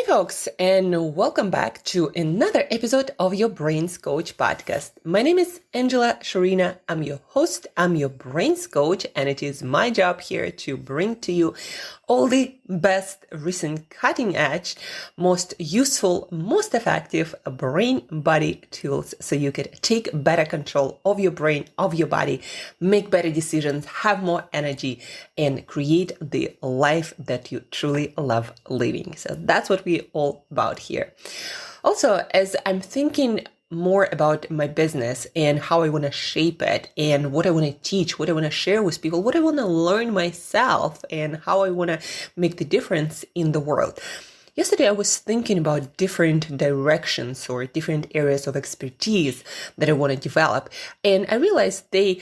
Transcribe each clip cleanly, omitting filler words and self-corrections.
folks, and welcome back to another episode of your Brains Coach podcast. My name is Angela Shurina. I'm your host, I'm your Brains Coach, and it is my job here to bring to you all the best, recent, cutting-edge, most useful, most effective brain body tools so you could take better control of your brain, of your body, make better decisions, have more energy, and create the life that you truly love living. So that's what we're all about here. Also, as I'm thinking more about my business and how I want to shape it and what I want to teach, what I want to share with people, what I want to learn myself and how I want to make the difference in the world. Yesterday, I was thinking about different directions or different areas of expertise that I want to develop. And I realized they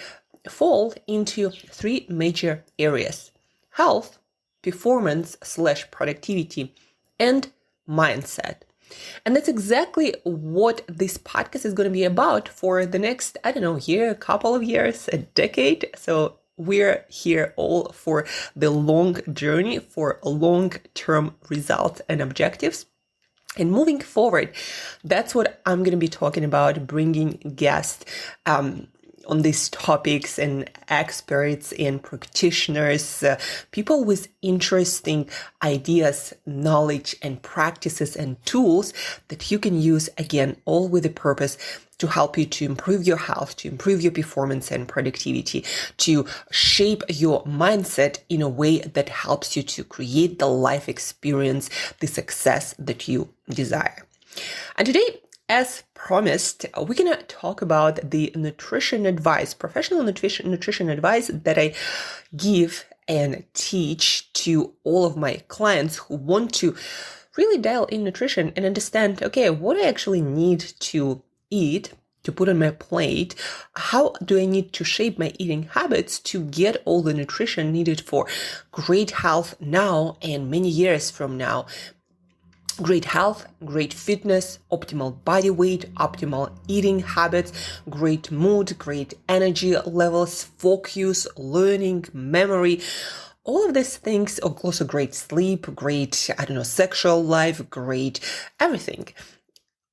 fall into three major areas: health, performance/productivity, and mindset. And that's exactly what this podcast is going to be about for the next, year, a couple of years, a decade. So we're here all for the long journey, for long-term results and objectives. And moving forward, that's what I'm going to be talking about, bringing guests on these topics and experts and practitioners, people with interesting ideas, knowledge, and practices and tools that you can use, again, all with the purpose to help you to improve your health, to improve your performance and productivity, to shape your mindset in a way that helps you to create the life experience, the success that you desire. And today, as promised, we're going to talk about the nutrition advice, professional nutrition advice that I give and teach to all of my clients who want to really dial in nutrition and understand, okay, what I actually need to eat, to put on my plate. How do I need to shape my eating habits to get all the nutrition needed for great health now and many years from now? Great health, great fitness, optimal body weight, optimal eating habits, great mood, great energy levels, focus, learning, memory, all of these things, also great sleep, great, sexual life, great everything.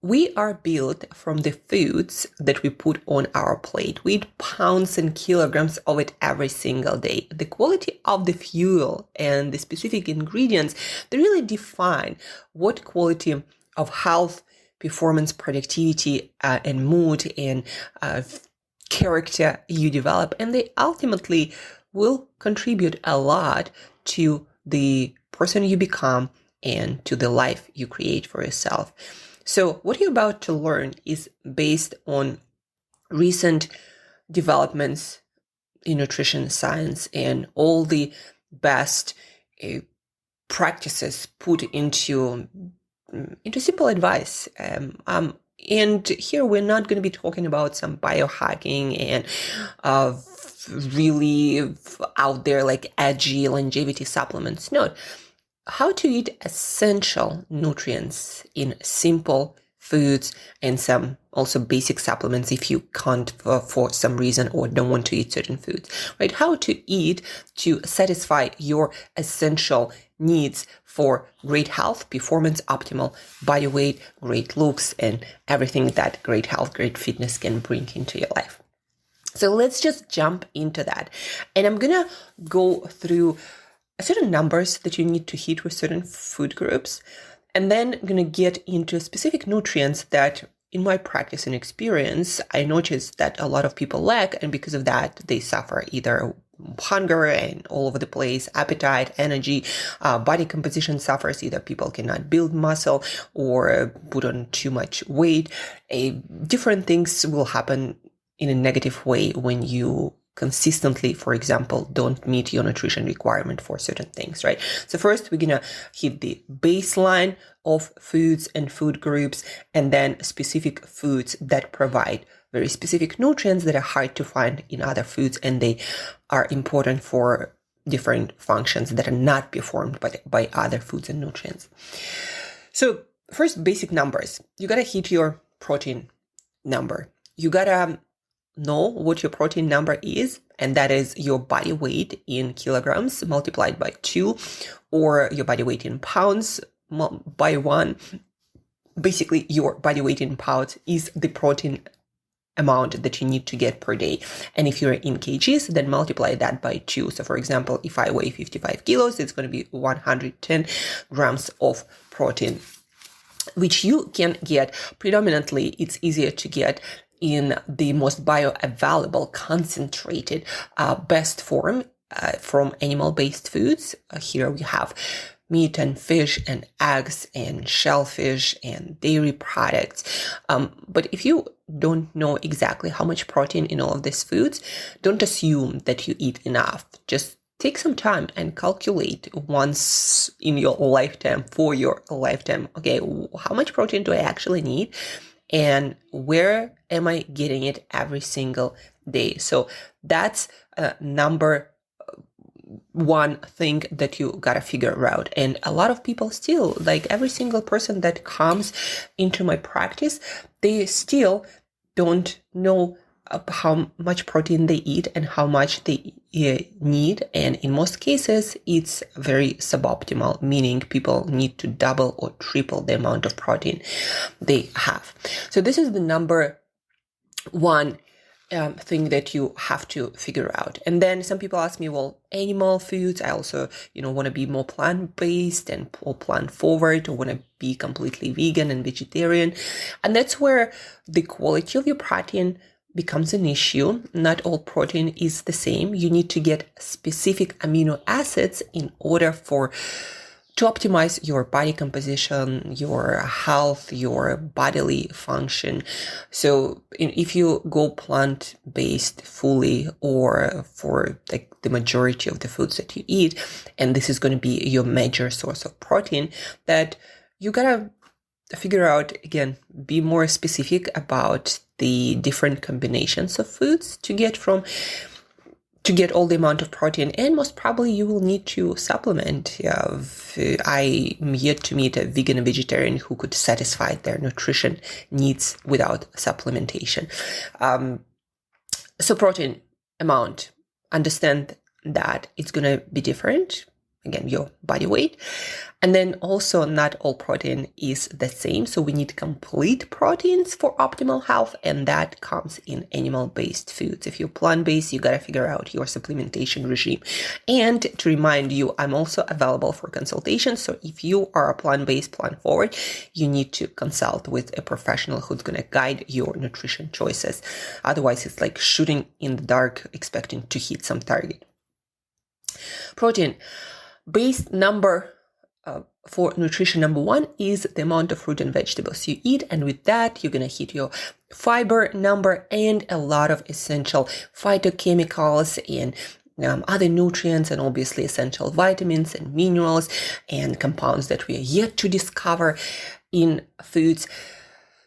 We are built from the foods that we put on our plate. We eat pounds and kilograms of it every single day. The quality of the fuel and the specific ingredients, they really define what quality of health, performance, productivity, and mood and character you develop. And they ultimately will contribute a lot to the person you become and to the life you create for yourself. So what you're about to learn is based on recent developments in nutrition science and all the best practices put into simple advice. And here we're not going to be talking about some biohacking and really out there like edgy longevity supplements. No. How to eat essential nutrients in simple foods and some also basic supplements if you can't for some reason or don't want to eat certain foods, right? How to eat to satisfy your essential needs for great health, performance, optimal body weight, great looks, and everything that great health, great fitness can bring into your life. So let's just jump into that. And I'm going to go through certain numbers that you need to hit with certain food groups, and then I'm going to get into specific nutrients that in my practice and experience, I noticed that a lot of people lack, and because of that, they suffer either hunger and all over the place, appetite, energy, body composition suffers. Either people cannot build muscle or put on too much weight. Different things will happen in a negative way when you consistently, for example, don't meet your nutrition requirement for certain things, right? So first, we're going to hit the baseline of foods and food groups, and then specific foods that provide very specific nutrients that are hard to find in other foods, and they are important for different functions that are not performed by other foods and nutrients. So first, basic numbers. You got to hit your protein number. You got to know what your protein number is, and that is your body weight in kilograms multiplied by 2, or your body weight in pounds by 1, basically your body weight in pounds is the protein amount that you need to get per day. And if you're in kgs, then multiply that by 2. So for example, if I weigh 55 kilos, it's going to be 110 grams of protein, which you can get predominantly. It's easier to get in the most bioavailable, concentrated, best form from animal-based foods. Here we have meat and fish and eggs and shellfish and dairy products. But if you don't know exactly how much protein in all of these foods, don't assume that you eat enough. Just take some time and calculate once in your lifetime, for your lifetime. Okay, how much protein do I actually need? And where am I getting it every single day? So that's number one thing that you gotta figure out. And a lot of people still, like every single person that comes into my practice, they still don't know how much protein they eat and how much they need. And in most cases, it's very suboptimal, meaning people need to double or triple the amount of protein they have. So this is the number one thing that you have to figure out. And then some people ask me, well, animal foods, I also, want to be more plant-based and or plant-forward, or want to be completely vegan and vegetarian. And that's where the quality of your protein becomes an issue. Not all protein is the same. You need to get specific amino acids in order to optimize your body composition, your health, your bodily function. So if you go plant-based fully, or for the majority of the foods that you eat, and this is going to be your major source of protein, that you gotta figure out, again, be more specific about the different combinations of foods to get all the amount of protein. And most probably you will need to supplement. I'm yet to meet a vegan and vegetarian who could satisfy their nutrition needs without supplementation. So protein amount, understand that it's going to be different. Again, your body weight. And then also not all protein is the same. So we need complete proteins for optimal health. And that comes in animal-based foods. If you're plant-based, you got to figure out your supplementation regime. And to remind you, I'm also available for consultation. So if you are a plant-based, plant-forward, you need to consult with a professional who's going to guide your nutrition choices. Otherwise, it's like shooting in the dark, expecting to hit some target. Protein. Base number for nutrition number 1 is the amount of fruit and vegetables you eat. And with that, you're going to hit your fiber number and a lot of essential phytochemicals and other nutrients, and obviously essential vitamins and minerals and compounds that we are yet to discover in foods.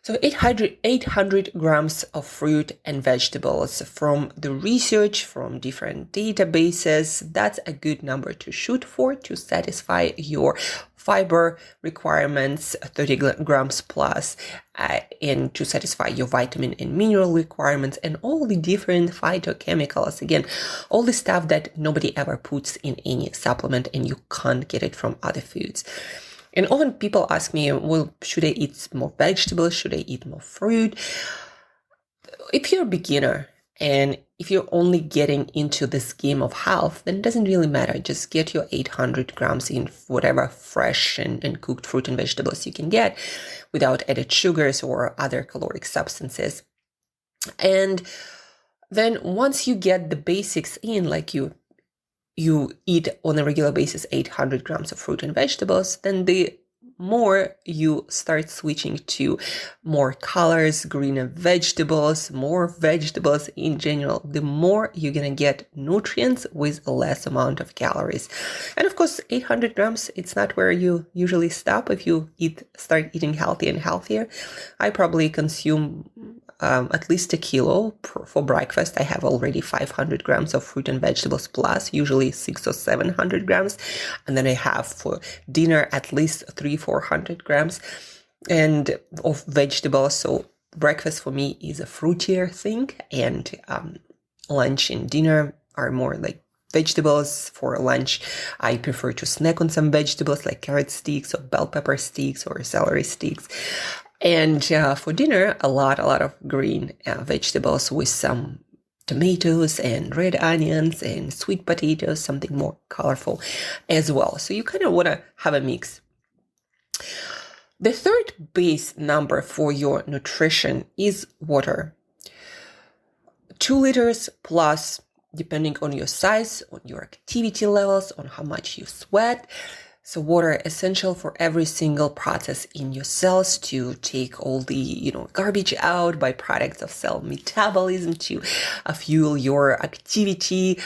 So 800 grams of fruit and vegetables. From the research, from different databases, that's a good number to shoot for to satisfy your fiber requirements, 30 grams plus, and to satisfy your vitamin and mineral requirements and all the different phytochemicals. Again, all the stuff that nobody ever puts in any supplement and you can't get it from other foods. And often people ask me, well, should I eat more vegetables? Should I eat more fruit? If you're a beginner and if you're only getting into this game of health, then it doesn't really matter. Just get your 800 grams in whatever fresh and cooked fruit and vegetables you can get without added sugars or other caloric substances. And then once you get the basics in, like you eat on a regular basis 800 grams of fruit and vegetables, then the more you start switching to more colors, greener vegetables, more vegetables in general, the more you're going to get nutrients with less amount of calories. And of course, 800 grams, it's not where you usually stop if you start eating healthy and healthier. I probably consume at least a kilo for breakfast. I have already 500 grams of fruit and vegetables plus, usually 600 or 700 grams. And then I have for dinner at least 300-400 grams and of vegetables. So breakfast for me is a fruitier thing, and lunch and dinner are more like vegetables for lunch. I prefer to snack on some vegetables like carrot sticks or bell pepper sticks or celery sticks. And for dinner, a lot of green vegetables with some tomatoes and red onions and sweet potatoes, something more colorful as well. So you kind of want to have a mix. The third base number for your nutrition is water. 2 liters plus, depending on your size, on your activity levels, on how much you sweat. So water essential for every single process in your cells to take all the, garbage out, byproducts of cell metabolism, to fuel your activity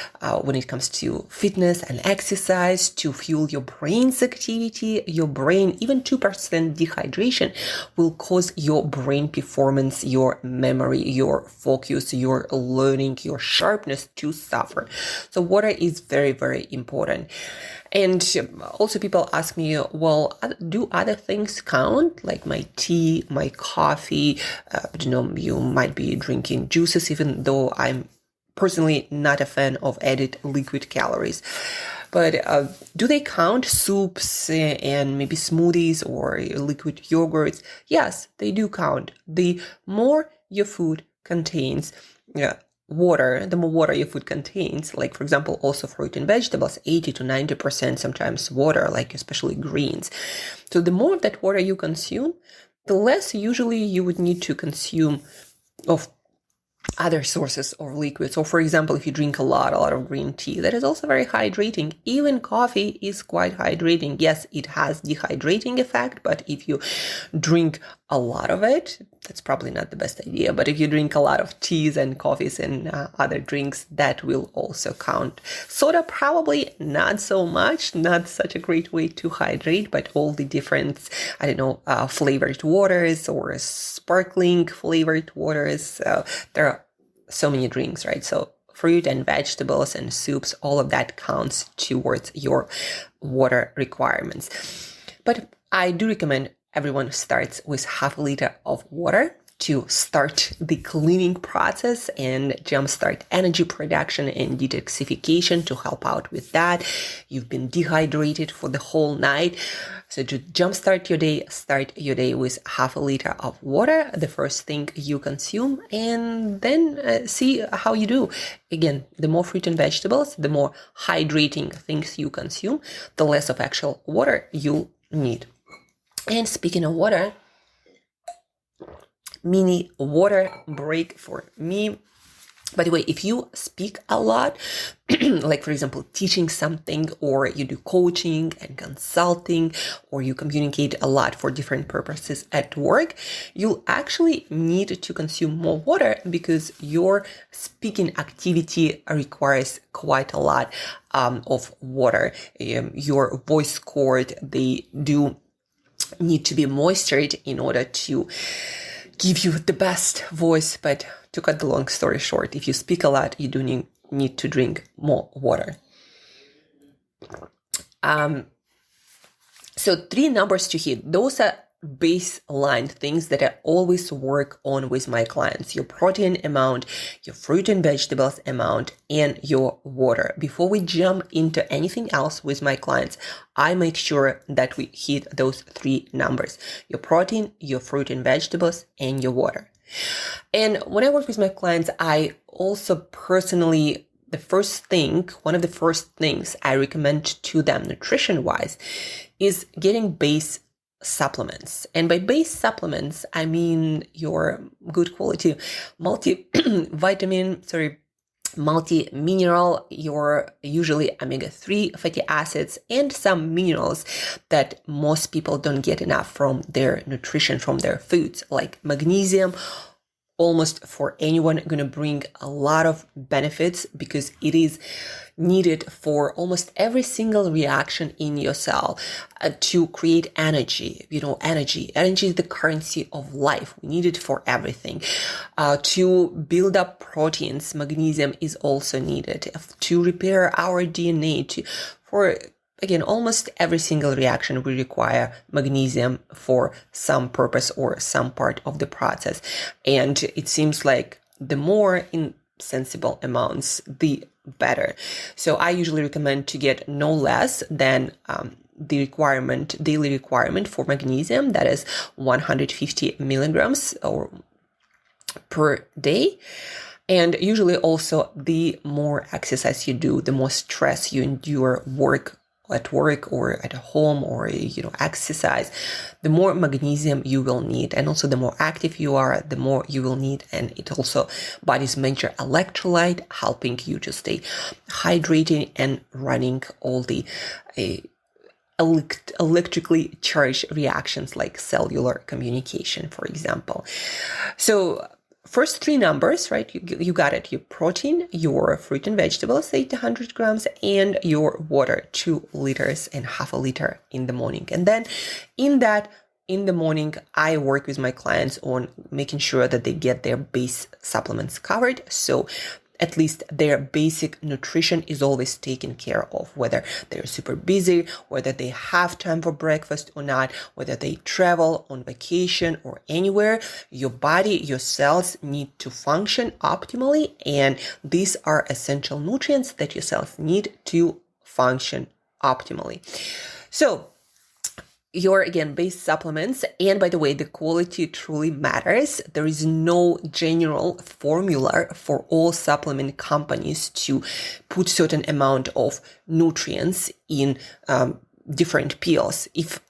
when it comes to fitness and exercise, to fuel your brain's activity. Your brain, even 2% dehydration will cause your brain performance, your memory, your focus, your learning, your sharpness to suffer. So water is very, very important. And also people ask me, well, do other things count? Like my tea, my coffee, you might be drinking juices, even though I'm personally not a fan of added liquid calories. But do they count soups and maybe smoothies or liquid yogurts? Yes, they do count. The more your food contains water, the more water your food contains, like for example, also fruit and vegetables, 80 to 90% sometimes water, like especially greens. So the more of that water you consume, the less usually you would need to consume of other sources of liquids. So for example, if you drink a lot of green tea, that is also very hydrating. Even coffee is quite hydrating. Yes, it has dehydrating effect, but if you drink a lot of it, that's probably not the best idea. But if you drink a lot of teas and coffees and other drinks, that will also count. Soda, probably not so much, not such a great way to hydrate, but all the different, flavored waters or sparkling flavored waters, there are so many drinks, right? So fruit and vegetables and soups, all of that counts towards your water requirements. But I do recommend everyone starts with half a liter of water to start the cleaning process and jumpstart energy production and detoxification to help out with that. You've been dehydrated for the whole night. So to jumpstart your day, start your day with half a liter of water, the first thing you consume, and then see how you do. Again, the more fruit and vegetables, the more hydrating things you consume, the less of actual water you need. And speaking of water, mini water break for me. By the way, if you speak a lot, like for example, teaching something, or you do coaching and consulting, or you communicate a lot for different purposes at work, you'll actually need to consume more water because your speaking activity requires quite a lot of water. Your voice cord, they do need to be moisturized in order to give you the best voice. But to cut the long story short, if you speak a lot, you do need to drink more water. So 3 numbers to hit. Those are baseline things that I always work on with my clients: your protein amount, your fruit and vegetables amount, and your water. Before we jump into anything else with my clients, I make sure that we hit those 3 numbers: your protein, your fruit and vegetables, and your water. And when I work with my clients, I also personally, one of the first things I recommend to them nutrition-wise is getting base supplements. And by base supplements, I mean your good quality multi-mineral, your usually omega-3 fatty acids, and some minerals that most people don't get enough from their nutrition, from their foods, like magnesium. Almost for anyone going to bring a lot of benefits because it is needed for almost every single reaction in your cell to create energy. Energy is the currency of life. We need it for everything. To build up proteins, magnesium is also needed. To repair our DNA, again, almost every single reaction we require magnesium for some purpose or some part of the process. And it seems like the more in sensible amounts, the better. So I usually recommend to get no less than the daily requirement for magnesium, that is 150 milligrams or per day. And usually also the more exercise you do, the more stress you endure at work or at home, or exercise, the more magnesium you will need. And also the more active you are, the more you will need. And it also body's major electrolyte, helping you to stay hydrated and running all the electrically charged reactions like cellular communication, for example. So first three numbers, right? You got it. Your protein, your fruit and vegetables, 800 grams, and your water, 2 liters and half a liter in the morning. And then in the morning, I work with my clients on making sure that they get their base supplements covered. So at least their basic nutrition is always taken care of, whether they're super busy, whether they have time for breakfast or not, whether they travel on vacation or anywhere. Your body, your cells need to function optimally, and these are essential nutrients that your cells need to function optimally. So your, again, base supplements, and by the way, the quality truly matters. There is no general formula for all supplement companies to put certain amount of nutrients in different pills. If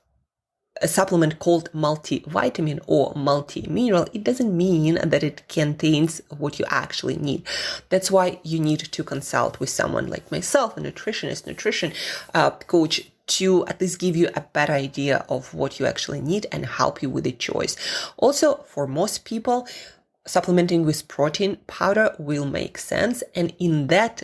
a supplement called multivitamin or multi-mineral, it doesn't mean that it contains what you actually need. That's why you need to consult with someone like myself, a nutritionist, nutrition coach, to at least give you a better idea of what you actually need and help you with the choice. Also, for most people, supplementing with protein powder will make sense. And in that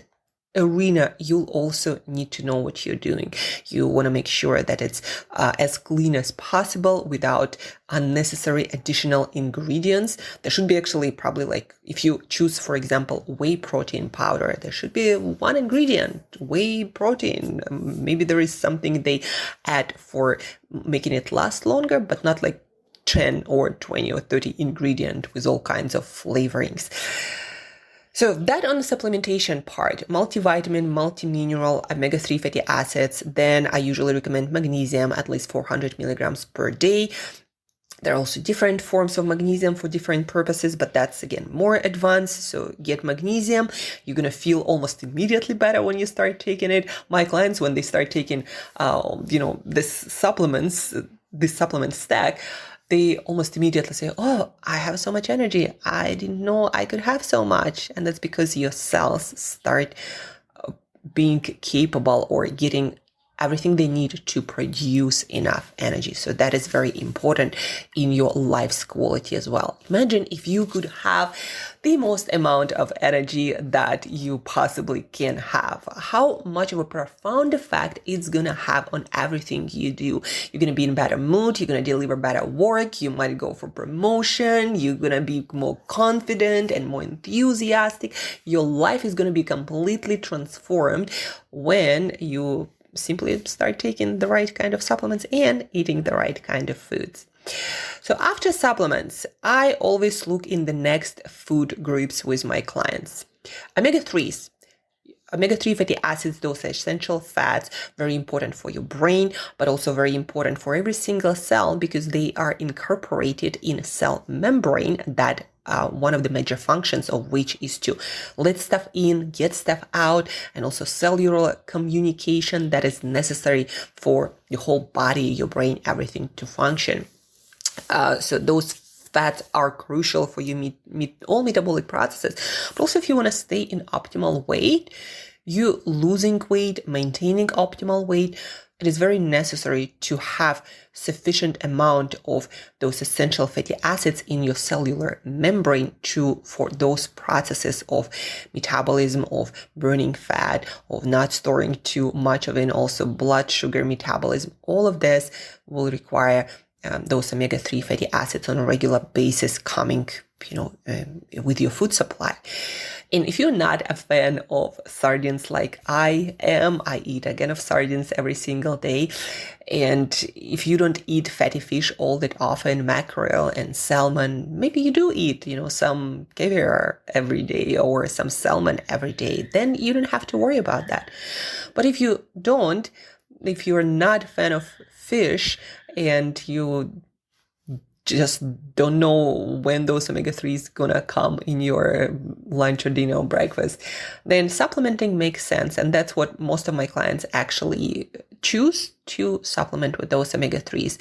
arena, you'll also need to know what you're doing. You want to make sure that it's as clean as possible without unnecessary additional ingredients. There should be actually probably, like, if you choose, for example, whey protein powder, there should be one ingredient, whey protein. Maybe there is something they add for making it last longer, but not like 10 or 20 or 30 ingredient with all kinds of flavorings. So that on the supplementation part, multivitamin, multi-mineral, omega-3 fatty acids. Then I usually recommend magnesium, at least 400 milligrams per day. There are also different forms of magnesium for different purposes, but that's, again, more advanced. So get magnesium. You're going to feel almost immediately better when you start taking it. My clients, when they start taking, this supplement stack, they almost immediately say, oh, I have so much energy. I didn't know I could have so much. And that's because your cells start being capable or getting everything they need to produce enough energy. So that is very important in your life's quality as well. Imagine if you could have the most amount of energy that you possibly can have. How much of a profound effect it's going to have on everything you do. You're going to be in better mood. You're going to deliver better work. You might go for promotion. You're going to be more confident and more enthusiastic. Your life is going to be completely transformed when you simply start taking the right kind of supplements and eating the right kind of foods. So after supplements, I always look in the next food groups with my clients. Omega-3s. Omega-3 fatty acids, those are essential fats, very important for your brain, but also very important for every single cell because they are incorporated in cell membrane that one of the major functions of which is to let stuff in, get stuff out, and also cellular communication that is necessary for your whole body, your brain, everything to function. So those fats are crucial for you all metabolic processes. But also if you want to stay in optimal weight, you losing weight, maintaining optimal weight, it is very necessary to have sufficient amount of those essential fatty acids in your cellular membrane for those processes of metabolism, of burning fat, of not storing too much of it, and also blood sugar metabolism. All of this will require those omega-3 fatty acids on a regular basis coming, with your food supply. And if you're not a fan of sardines like I am, I eat a can of sardines every single day. And if you don't eat fatty fish all that often, mackerel and salmon, maybe you do eat, some caviar every day or some salmon every day, then you don't have to worry about that. But if you're not a fan of fish and you just don't know when those omega-3s gonna come in your lunch or dinner or breakfast, then supplementing makes sense. And that's what most of my clients actually choose to supplement with those omega-3s.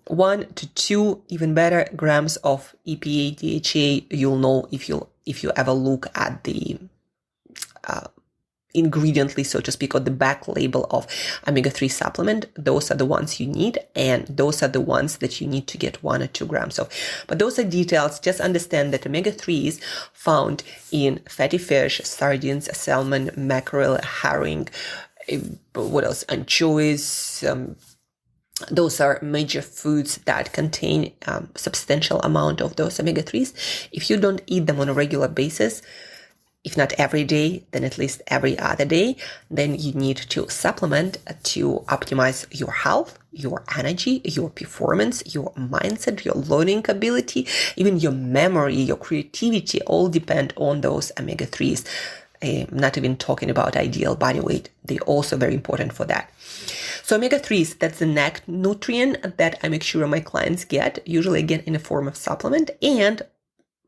1 to 2, even better, grams of EPA, DHA. You'll know if you ever look at the ingredient list, so to speak, or the back label of omega-3 supplement. Those are the ones you need, and those are the ones that you need to get 1 or 2 grams of. But those are details. Just understand that omega-3s found in fatty fish, sardines, salmon, mackerel, herring, what else? Anchovies. Those are major foods that contain substantial amount of those omega-3s. If you don't eat them on a regular basis, if not every day, then at least every other day, then you need to supplement to optimize your health, your energy, your performance, your mindset, your learning ability, even your memory, your creativity, all depend on those omega-3s. Not even talking about ideal body weight. They're also very important for that. So omega-3s, that's the next nutrient that I make sure my clients get, usually again in the form of supplement. And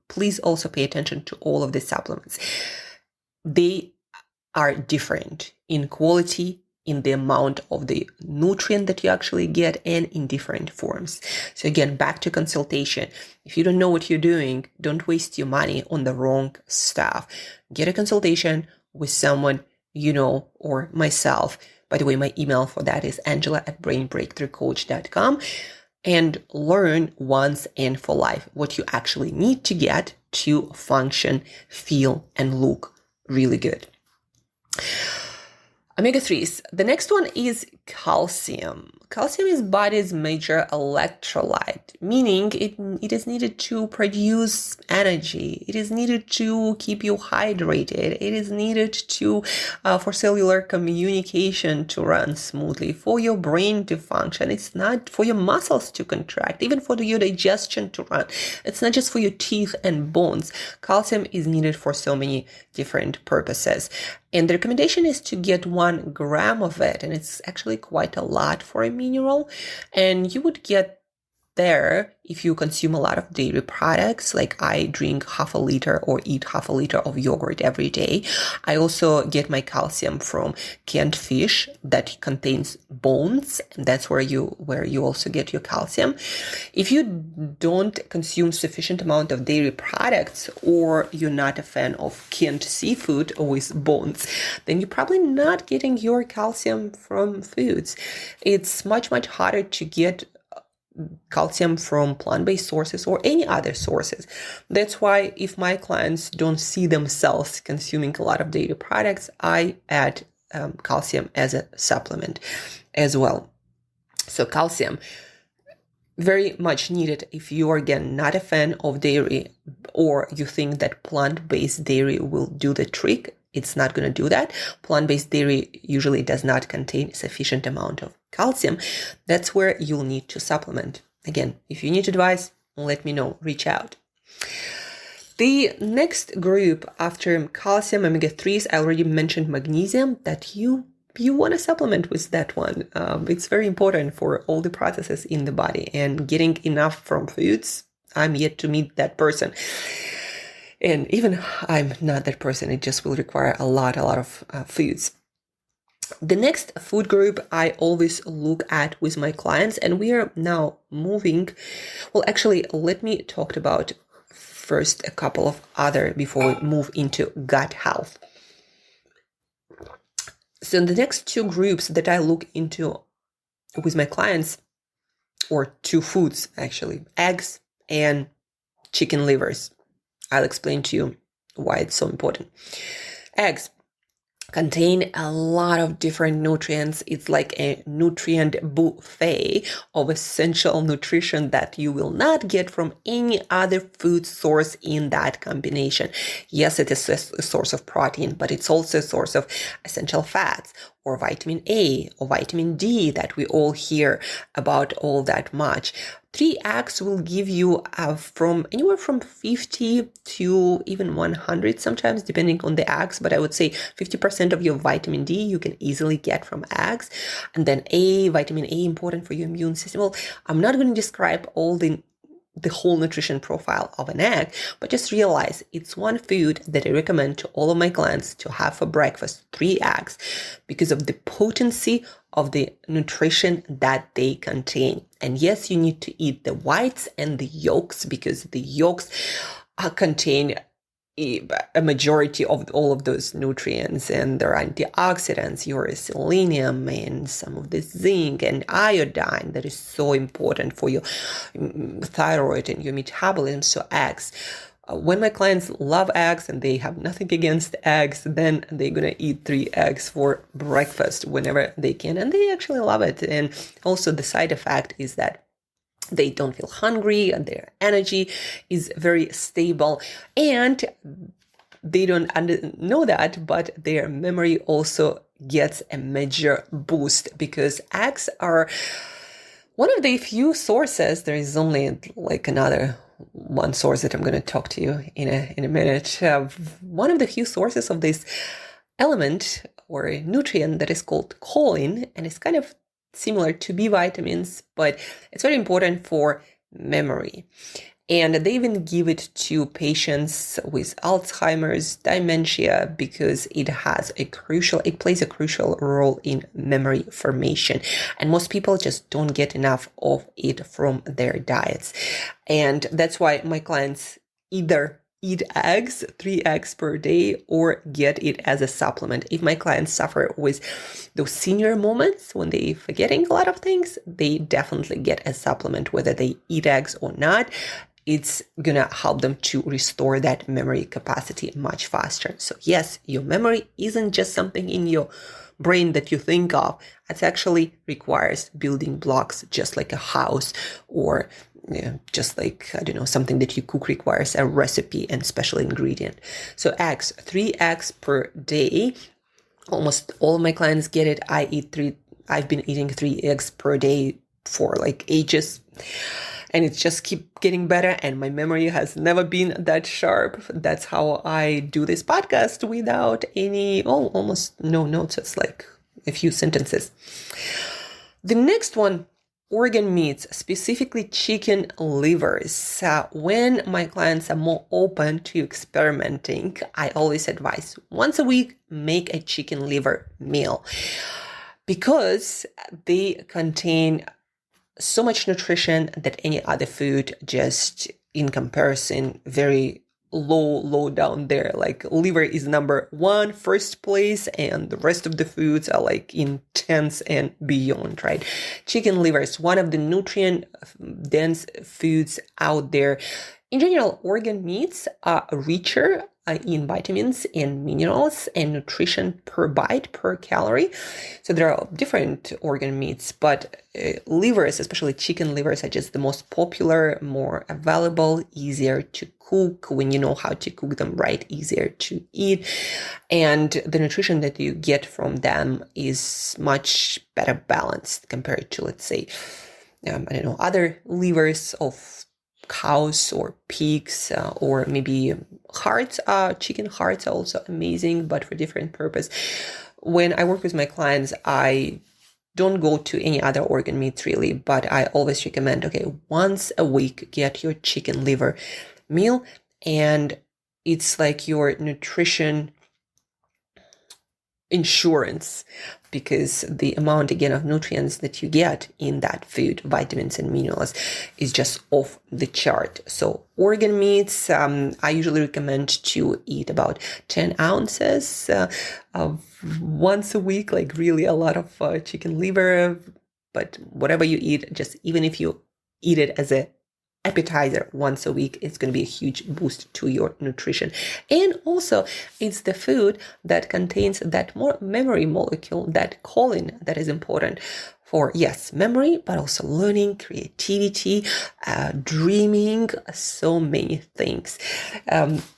please also pay attention to all of these supplements. They are different in quality, in the amount of the nutrient that you actually get, and in different forms. So again, back to consultation. If you don't know what you're doing, don't waste your money on the wrong stuff. Get a consultation with someone you know or myself. By the way, my email for that is angela@brainbreakthroughcoach.com. And learn once and for life what you actually need to get to function, feel, and look really good. Omega-3s. The next one is calcium. Calcium is body's major electrolyte, meaning it is needed to produce energy. It is needed to keep you hydrated. It is needed to for cellular communication to run smoothly, for your brain to function. It's not for your muscles to contract, even for your digestion to run. It's not just for your teeth and bones. Calcium is needed for so many different purposes. And the recommendation is to get 1 gram of it. And it's actually quite a lot for a mineral. And you would get there if you consume a lot of dairy products, like I drink half a liter or eat half a liter of yogurt every day. I also get my calcium from canned fish that contains bones, and that's where you also get your calcium. If you don't consume sufficient amount of dairy products, or you're not a fan of canned seafood with bones, then you're probably not getting your calcium from foods. It's much harder to get calcium from plant-based sources or any other sources. That's why if my clients don't see themselves consuming a lot of dairy products, I add calcium as a supplement as well. So calcium, very much needed if you are, again, not a fan of dairy, or you think that plant-based dairy will do the trick. It's not going to do that. Plant-based dairy usually does not contain sufficient amount of calcium. That's where you'll need to supplement. Again, if you need advice, let me know, reach out. The next group after calcium, omega-3s, I already mentioned magnesium, that you want to supplement with that one. It's very important for all the processes in the body, and getting enough from foods. I'm yet to meet that person. And even I'm not that person, it just will require a lot of foods. The next food group I always look at with my clients, and we are now moving. Well, actually, let me talk about first a couple of other before we move into gut health. So the next 2 groups that I look into with my clients, or 2 foods actually, eggs and chicken livers. I'll explain to you why it's so important. Eggs. contain a lot of different nutrients. It's like a nutrient buffet of essential nutrition that you will not get from any other food source in that combination. Yes, it is a source of protein, but it's also a source of essential fats or vitamin A or vitamin D that we all hear about all that much. 3 eggs will give you from anywhere from 50 to even 100 sometimes, depending on the eggs. But I would say 50% of your vitamin D you can easily get from eggs. And then vitamin A, important for your immune system. Well, I'm not going to describe all the whole nutrition profile of an egg, but just realize it's one food that I recommend to all of my clients to have for breakfast, 3 eggs, because of the potency of the nutrition that they contain. And yes, you need to eat the whites and the yolks, because the yolks contain a majority of all of those nutrients, and there are antioxidants, your selenium and some of the zinc and iodine that is so important for your thyroid and your metabolism. So eggs. When my clients love eggs and they have nothing against eggs, then they're going to eat 3 eggs for breakfast whenever they can. And they actually love it. And also the side effect is that they don't feel hungry and their energy is very stable. And they don't know that, but their memory also gets a major boost, because eggs are one of the few sources. There is only like another one source that I'm going to talk to you in a minute. One of the few sources of this element or nutrient that is called choline, and it's kind of similar to B vitamins, but it's very important for memory. And they even give it to patients with Alzheimer's, dementia, because it plays a crucial role in memory formation. And most people just don't get enough of it from their diets. And that's why my clients either eat eggs, 3 eggs per day, or get it as a supplement. If my clients suffer with those senior moments when they're forgetting a lot of things, they definitely get a supplement, whether they eat eggs or not. It's gonna help them to restore that memory capacity much faster. So yes, your memory isn't just something in your brain that you think of. It actually requires building blocks, just like a house, or just like, I don't know, something that you cook requires a recipe and special ingredient. So eggs, 3 eggs per day. Almost all of my clients get it. I've been eating 3 eggs per day for like ages. And it just keep getting better. And my memory has never been that sharp. That's how I do this podcast without almost no notes. It's like a few sentences. The next one, organ meats, specifically chicken livers. When my clients are more open to experimenting, I always advise once a week, make a chicken liver meal, because they contain so much nutrition that any other food, just in comparison, very low down there. Like liver is number 1, first place, and the rest of the foods are like in tens and beyond, right? Chicken liver is one of the nutrient dense foods out there. In general, organ meats are richer in vitamins and minerals and nutrition per bite, per calorie. So there are different organ meats, but livers, especially chicken livers, are just the most popular, more available, easier to cook when you know how to cook them right, easier to eat. And the nutrition that you get from them is much better balanced compared to, let's say, other livers of cows or pigs, or maybe hearts. Chicken hearts are also amazing, but for different purpose. When I work with my clients, I don't go to any other organ meats really, but I always recommend, once a week, get your chicken liver meal, and it's like your nutrition insurance, because the amount again of nutrients that you get in that food, vitamins and minerals, is just off the chart. So organ meats, I usually recommend to eat about 10 ounces of once a week, like really a lot of chicken liver. But whatever you eat, just even if you eat it as a appetizer once a week, it's going to be a huge boost to your nutrition. And also, it's the food that contains that more memory molecule, that choline, that is important for, yes, memory, but also learning, creativity, dreaming, so many things.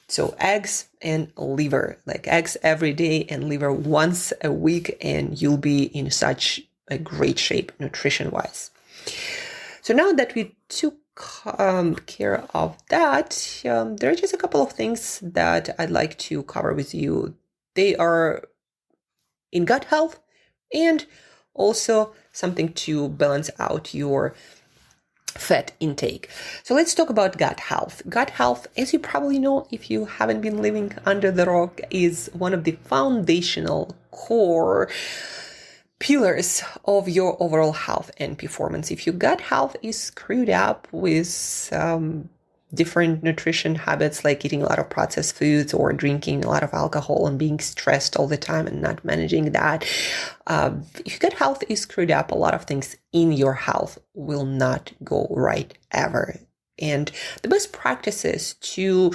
So eggs and liver, like eggs every day and liver once a week, and you'll be in such a great shape nutrition-wise. So now that we took care of that, there are just a couple of things that I'd like to cover with you. They are in gut health and also something to balance out your fat intake. So let's talk about gut health. Gut health, as you probably know, if you haven't been living under the rock, is one of the foundational core pillars of your overall health and performance. If your gut health is screwed up with different nutrition habits like eating a lot of processed foods or drinking a lot of alcohol and being stressed all the time and not managing that, if your gut health is screwed up, a lot of things in your health will not go right ever. And the best practices to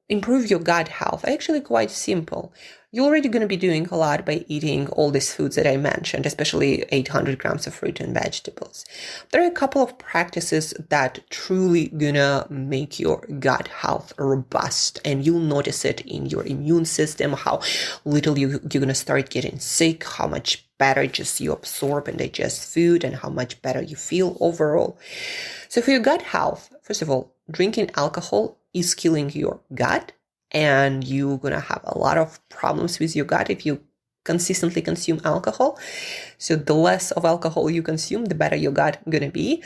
improve your gut health are actually quite simple. You're already going to be doing a lot by eating all these foods that I mentioned, especially 800 grams of fruit and vegetables. There are a couple of practices that truly gonna make your gut health robust, and you'll notice it in your immune system, how little you're gonna start getting sick, how much better just you absorb and digest food, and how much better you feel overall. So for your gut health, first of all, drinking alcohol is killing your gut, and you're going to have a lot of problems with your gut if you consistently consume alcohol. So the less of alcohol you consume, the better your gut going to be.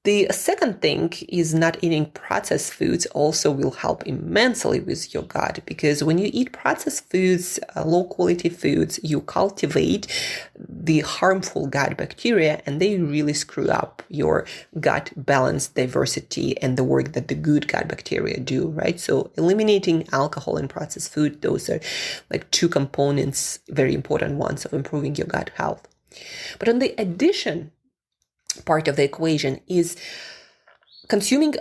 The second thing is not eating processed foods also will help immensely with your gut, because when you eat processed foods, low quality foods, you cultivate the harmful gut bacteria, and they really screw up your gut balance, diversity, and the work that the good gut bacteria do, right? So eliminating alcohol and processed food, those are like two components, very important ones of improving your gut health. But on the addition part of the equation is consuming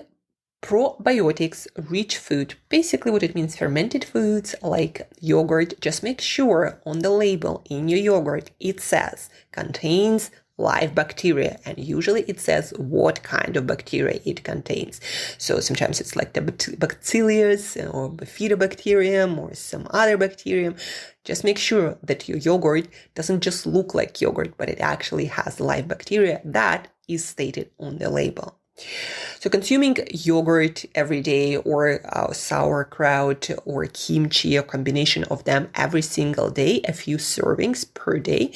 probiotics rich food. Basically what it means, fermented foods like yogurt. Just make sure on the label in your yogurt it says contains live bacteria, and usually it says what kind of bacteria it contains. So sometimes it's like the bacillus or bifidobacterium or some other bacterium. Just make sure that your yogurt doesn't just look like yogurt, but it actually has live bacteria that is stated on the label. So consuming yogurt every day, or sauerkraut or kimchi, a combination of them every single day, a few servings per day,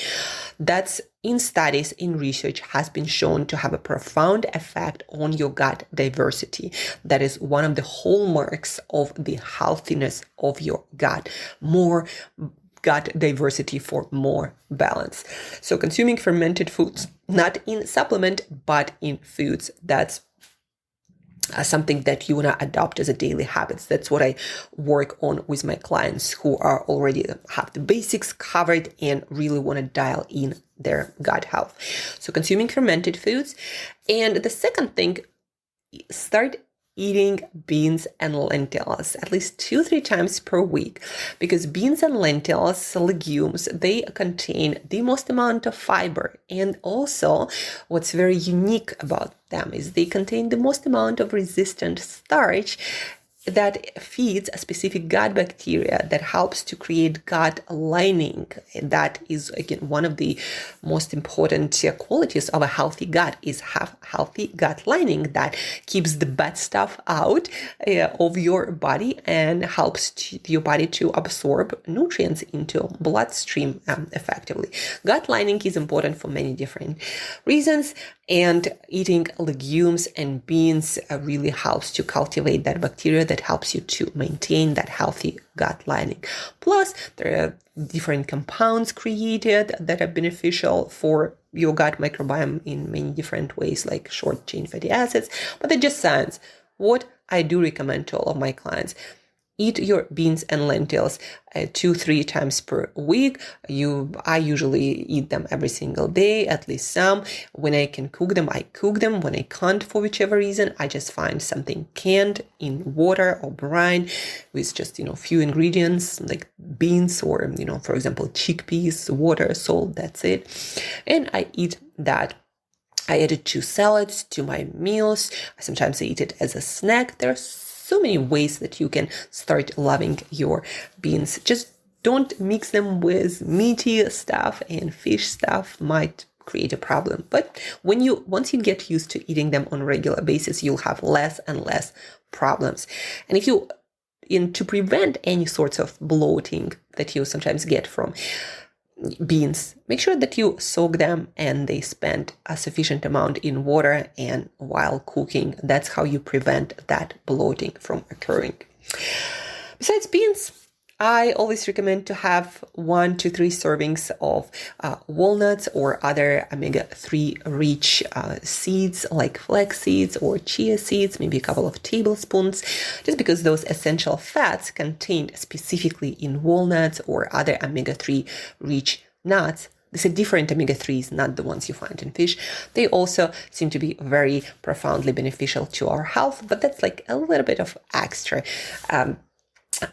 that's in studies, in research, has been shown to have a profound effect on your gut diversity. That is one of the hallmarks of the healthiness of your gut. More gut diversity for more balance. So consuming fermented foods, not in supplement, but in foods, that's something that you want to adopt as a daily habits. That's what I work on with my clients who are already have the basics covered and really want to dial in their gut health. So consuming fermented foods. And the second thing, start eating beans and lentils at least 2-3 times per week, because beans and lentils, legumes, they contain the most amount of fiber. And also what's very unique about them is they contain the most amount of resistant starch that feeds a specific gut bacteria that helps to create gut lining. That is, again, one of the most important qualities of a healthy gut, is have healthy gut lining that keeps the bad stuff out of your body and helps your body to absorb nutrients into bloodstream effectively. Gut lining is important for many different reasons, and eating legumes and beans really helps to cultivate that bacteria that helps you to maintain that healthy gut lining. Plus, there are different compounds created that are beneficial for your gut microbiome in many different ways, like short chain fatty acids, but they're just science. What I do recommend to all of my clients, Eat your beans and lentils 2-3 times per week. I usually eat them every single day, at least some. When I can cook them, I cook them. When I can't, for whichever reason, I just find something canned in water or brine with just, few ingredients like beans or, for example, chickpeas, water, salt, that's it. And I eat that. I add it to salads, to my meals. Sometimes I eat it as a snack. There's so many ways that you can start loving your beans. Just don't mix them with meaty stuff, and fish stuff might create a problem. But once you get used to eating them on a regular basis, you'll have less and less problems. And to prevent any sorts of bloating that you sometimes get from beans, make sure that you soak them and they spend a sufficient amount in water and while cooking. That's how you prevent that bloating from occurring. Besides beans, I always recommend to have 1 to 3 servings of walnuts or other omega-3 rich seeds like flax seeds or chia seeds, maybe a couple of tablespoons, just because those essential fats contained specifically in walnuts or other omega-3 rich nuts. These are different omega-3s, not the ones you find in fish. They also seem to be very profoundly beneficial to our health, but that's like a little bit of extra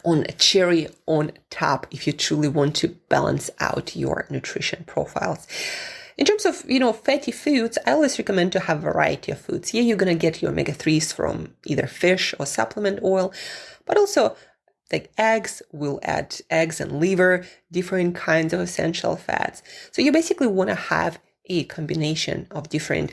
on a cherry on top if you truly want to balance out your nutrition profiles. In terms of, fatty foods, I always recommend to have a variety of foods. Yeah, you're going to get your omega-3s from either fish or supplement oil, but also like eggs, we'll add eggs and liver, different kinds of essential fats. So you basically want to have a combination of different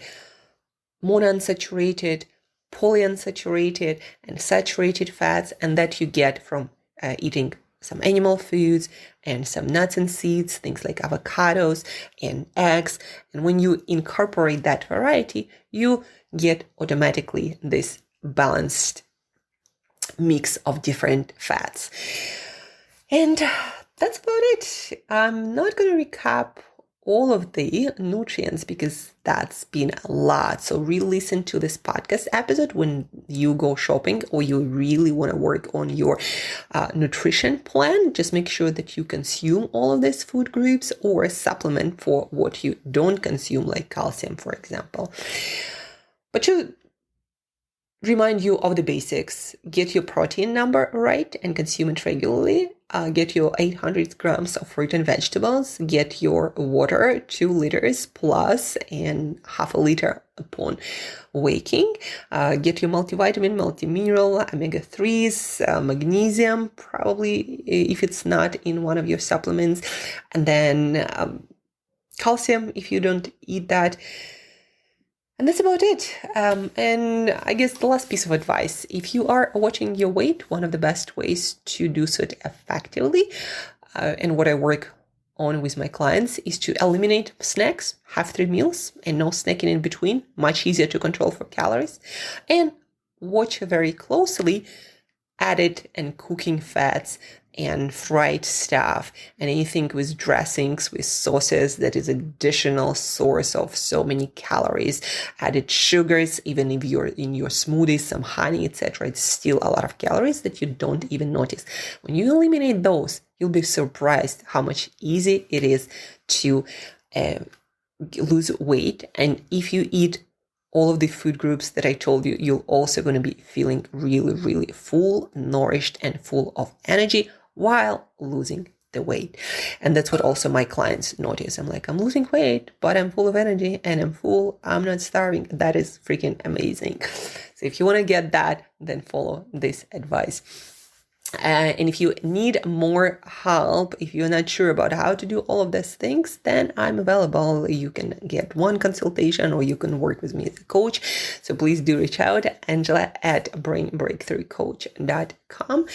monounsaturated, polyunsaturated, and saturated fats, and that you get from eating some animal foods and some nuts and seeds, things like avocados and eggs. And when you incorporate that variety, you get automatically this balanced mix of different fats. And that's about it. I'm not going to recap all of the nutrients because that's been a lot. So re-listen to this podcast episode when you go shopping or you really want to work on your nutrition plan. Just make sure that you consume all of these food groups or supplement for what you don't consume, like calcium, for example. But to remind you of the basics, get your protein number right and consume it regularly. Get your 800 grams of fruit and vegetables. Get your water, 2 liters plus and half a liter upon waking. Get your multivitamin, multimineral, omega-3s, magnesium, probably if it's not in one of your supplements. And then calcium if you don't eat that. And that's about it. And I guess the last piece of advice, if you are watching your weight, one of the best ways to do so effectively, and what I work on with my clients, is to eliminate snacks, have 3 meals and no snacking in between, much easier to control for calories, and watch very closely added and cooking fats and fried stuff and anything with dressings, with sauces that is additional source of so many calories, added sugars, even if you're in your smoothies, some honey, etc. It's still a lot of calories that you don't even notice. When you eliminate those, you'll be surprised how much easier it is to lose weight. And if you eat all of the food groups that I told you, you're also going to be feeling really, really full, nourished, and full of energy while losing the weight. And that's what also my clients notice. I'm like, I'm losing weight, but I'm full of energy and I'm not starving. That is freaking amazing. So if you want to get that, then follow this advice. And if you need more help, if you're not sure about how to do all of these things, then I'm available. You can get one consultation or you can work with me as a coach. So please do reach out, Angela at brainbreakthroughcoach.com.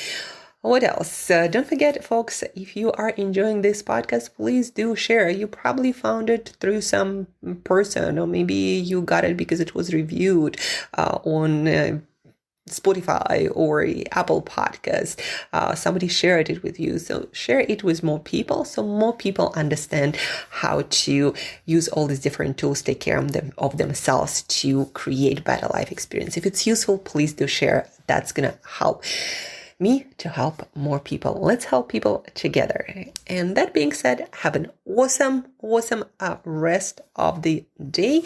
What else? Don't forget, folks, if you are enjoying this podcast, please do share. You probably found it through some person, or maybe you got it because it was reviewed on Spotify or Apple Podcast. Somebody shared it with you. So share it with more people so more people understand how to use all these different tools, take care of themselves to create better life experience. If it's useful, please do share. That's going to help. me to help more people. Let's help people together. And that being said, have an awesome rest of the day.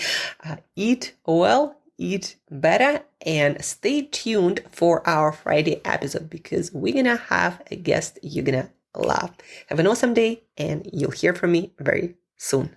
Eat well, eat better, and stay tuned for our Friday episode because we're gonna have a guest you're gonna love. Have an awesome day, and you'll hear from me very soon.